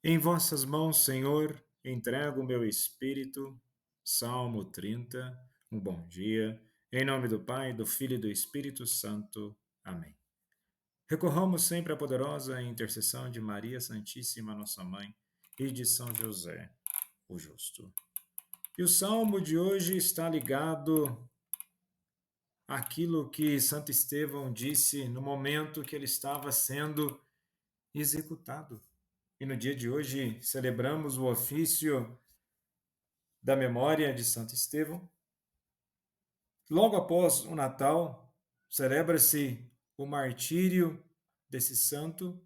Em vossas mãos, Senhor, entrego o meu espírito. Salmo 30. Um bom dia. Em nome do Pai, do Filho e do Espírito Santo. Amém. Recorramos sempre à poderosa intercessão de Maria Santíssima, nossa Mãe, e de São José, o Justo. E o salmo de hoje está ligado àquilo que Santo Estevão disse no momento que ele estava sendo executado. E no dia de hoje celebramos o ofício da memória de Santo Estevão. Logo após o Natal, celebra-se o martírio desse santo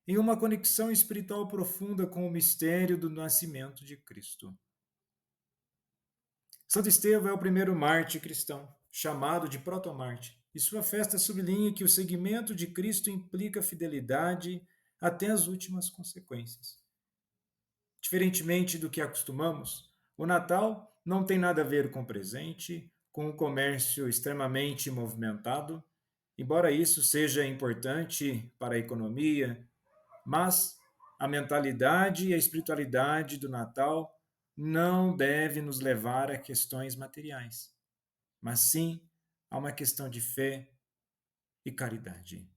em uma conexão espiritual profunda com o mistério do nascimento de Cristo. Santo Estevão é o primeiro mártir cristão, chamado de protomártir, e sua festa sublinha que o seguimento de Cristo implica fidelidade até as últimas consequências. Diferentemente do que acostumamos, o Natal não tem nada a ver com presente, com o comércio extremamente movimentado, embora isso seja importante para a economia, mas a mentalidade e a espiritualidade do Natal não deve nos levar a questões materiais, mas sim a uma questão de fé e caridade.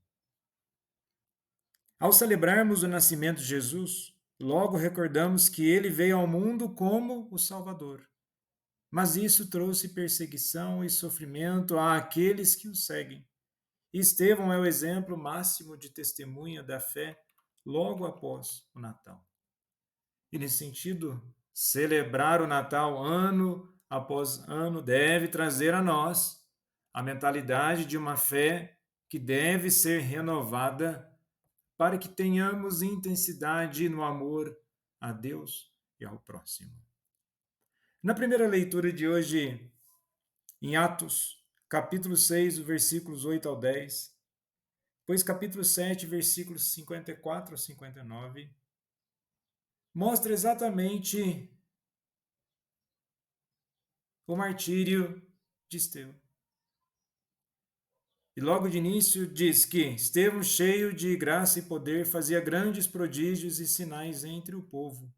Ao celebrarmos o nascimento de Jesus, logo recordamos que ele veio ao mundo como o Salvador. Mas isso trouxe perseguição e sofrimento àqueles que o seguem. E Estevão é o exemplo máximo de testemunha da fé logo após o Natal. E nesse sentido, celebrar o Natal ano após ano deve trazer a nós a mentalidade de uma fé que deve ser renovada para que tenhamos intensidade no amor a Deus e ao próximo. Na primeira leitura de hoje, em Atos, capítulo 6, versículos 8 ao 10, depois capítulo 7, versículos 54 a 59, mostra exatamente o martírio de Estevão. E logo de início diz que Estevão, cheio de graça e poder, fazia grandes prodígios e sinais entre o povo.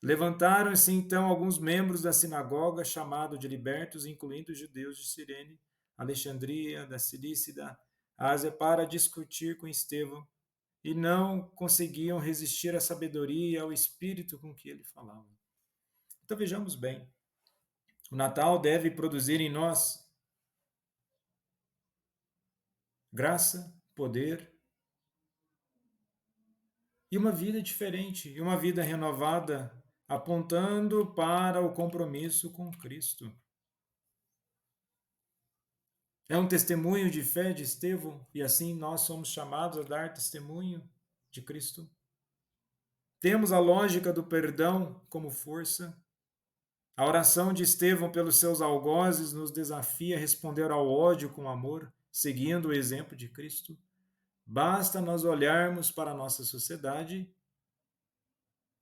Levantaram-se então alguns membros da sinagoga, chamado de libertos, incluindo os judeus de Cirene, Alexandria, da Cilícia e da Ásia, para discutir com Estevão, e não conseguiam resistir à sabedoria e ao espírito com que ele falava. Então vejamos bem, o Natal deve produzir em nós graça, poder e uma vida diferente, e uma vida renovada, apontando para o compromisso com Cristo. É um testemunho de fé de Estevão, e assim nós somos chamados a dar testemunho de Cristo. Temos a lógica do perdão como força. A oração de Estevão pelos seus algozes nos desafia a responder ao ódio com amor, seguindo o exemplo de Cristo. Basta nós olharmos para a nossa sociedade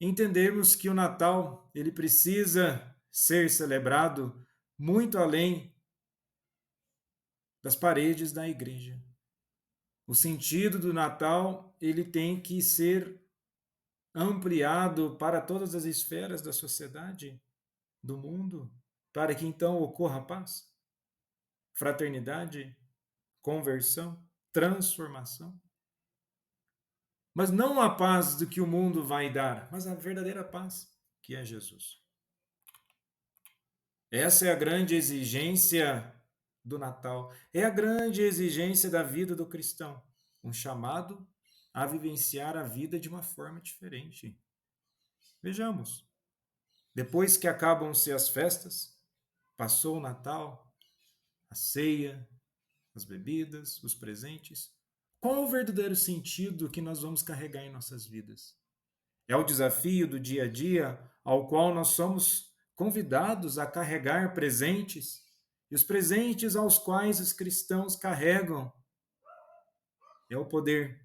e entendermos que o Natal ele precisa ser celebrado muito além das paredes da igreja. O sentido do Natal ele tem que ser ampliado para todas as esferas da sociedade, do mundo, para que então ocorra paz, fraternidade, conversão, transformação. Mas não a paz do que o mundo vai dar, mas a verdadeira paz, que é Jesus. Essa é a grande exigência do Natal, é a grande exigência da vida do cristão, um chamado a vivenciar a vida de uma forma diferente. Vejamos, depois que acabam-se as festas, passou o Natal, a ceia, as bebidas, os presentes, qual o verdadeiro sentido que nós vamos carregar em nossas vidas? É o desafio do dia a dia ao qual nós somos convidados a carregar presentes, e os presentes aos quais os cristãos carregam é o poder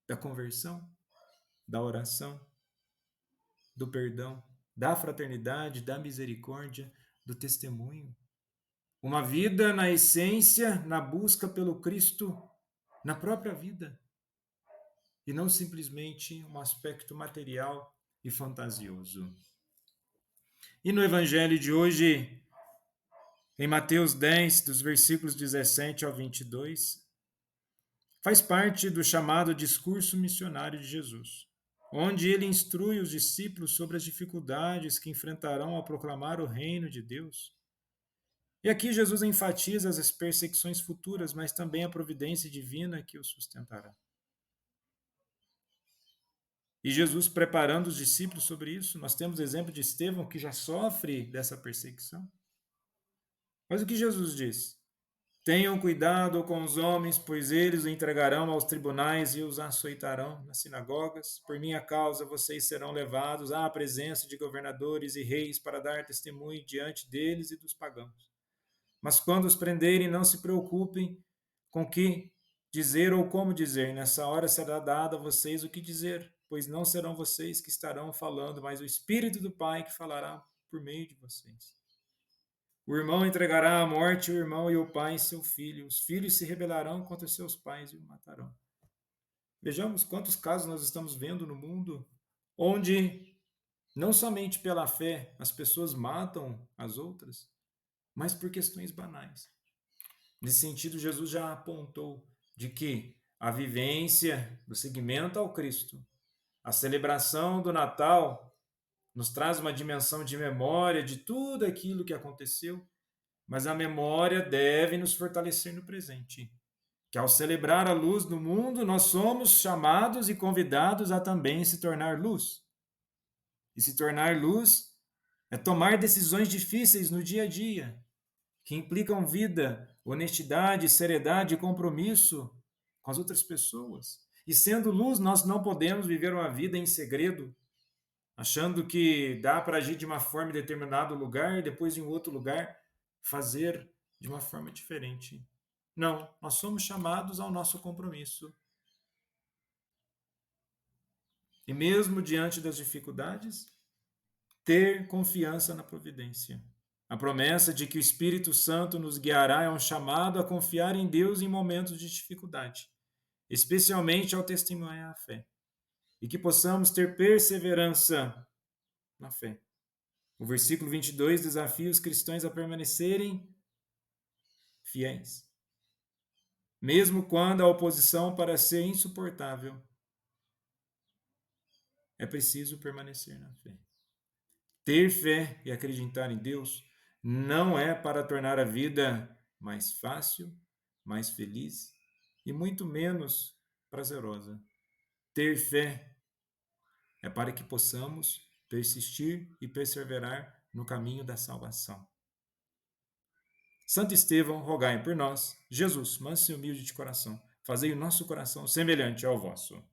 da conversão, da oração, do perdão, da fraternidade, da misericórdia, do testemunho. Uma vida na essência, na busca pelo Cristo, na própria vida. e não simplesmente um aspecto material e fantasioso. E no Evangelho de hoje, em Mateus 10, dos versículos 17 ao 22, faz parte do chamado discurso missionário de Jesus, onde ele instrui os discípulos sobre as dificuldades que enfrentarão ao proclamar o reino de Deus. E aqui Jesus enfatiza as perseguições futuras, mas também a providência divina que os sustentará. E Jesus preparando os discípulos sobre isso, nós temos o exemplo de Estevão, que já sofre dessa perseguição. Mas o que Jesus diz? Tenham cuidado com os homens, pois eles o entregarão aos tribunais e os açoitarão nas sinagogas. Por minha causa, vocês serão levados à presença de governadores e reis para dar testemunho diante deles e dos pagãos. Mas quando os prenderem, não se preocupem com o que dizer ou como dizer. Nessa hora será dado a vocês o que dizer, pois não serão vocês que estarão falando, mas o Espírito do Pai que falará por meio de vocês. O irmão entregará à morte o irmão e o pai seu filho. Os filhos se rebelarão contra seus pais e o matarão. Vejamos quantos casos nós estamos vendo no mundo onde, não somente pela fé, as pessoas matam as outras, mas por questões banais. Nesse sentido, Jesus já apontou de que a vivência do seguimento ao Cristo, a celebração do Natal, nos traz uma dimensão de memória de tudo aquilo que aconteceu, mas a memória deve nos fortalecer no presente. Que ao celebrar a luz do mundo, nós somos chamados e convidados a também se tornar luz. E se tornar luz é tomar decisões difíceis no dia a dia, que implicam vida, honestidade, seriedade e compromisso com as outras pessoas. E sendo luz, nós não podemos viver uma vida em segredo, achando que dá para agir de uma forma em determinado lugar e depois em outro lugar fazer de uma forma diferente. Não, nós somos chamados ao nosso compromisso. E mesmo diante das dificuldades, ter confiança na providência. A promessa de que o Espírito Santo nos guiará é um chamado a confiar em Deus em momentos de dificuldade, especialmente ao testemunhar a fé. E que possamos ter perseverança na fé. O versículo 22 desafia os cristãos a permanecerem fiéis. Mesmo quando a oposição parece ser insuportável, é preciso permanecer na fé. Ter fé e acreditar em Deus não é para tornar a vida mais fácil, mais feliz e muito menos prazerosa. Ter fé é para que possamos persistir e perseverar no caminho da salvação. Santo Estevão, rogai por nós. Jesus, manso e humilde de coração, fazei o nosso coração semelhante ao vosso.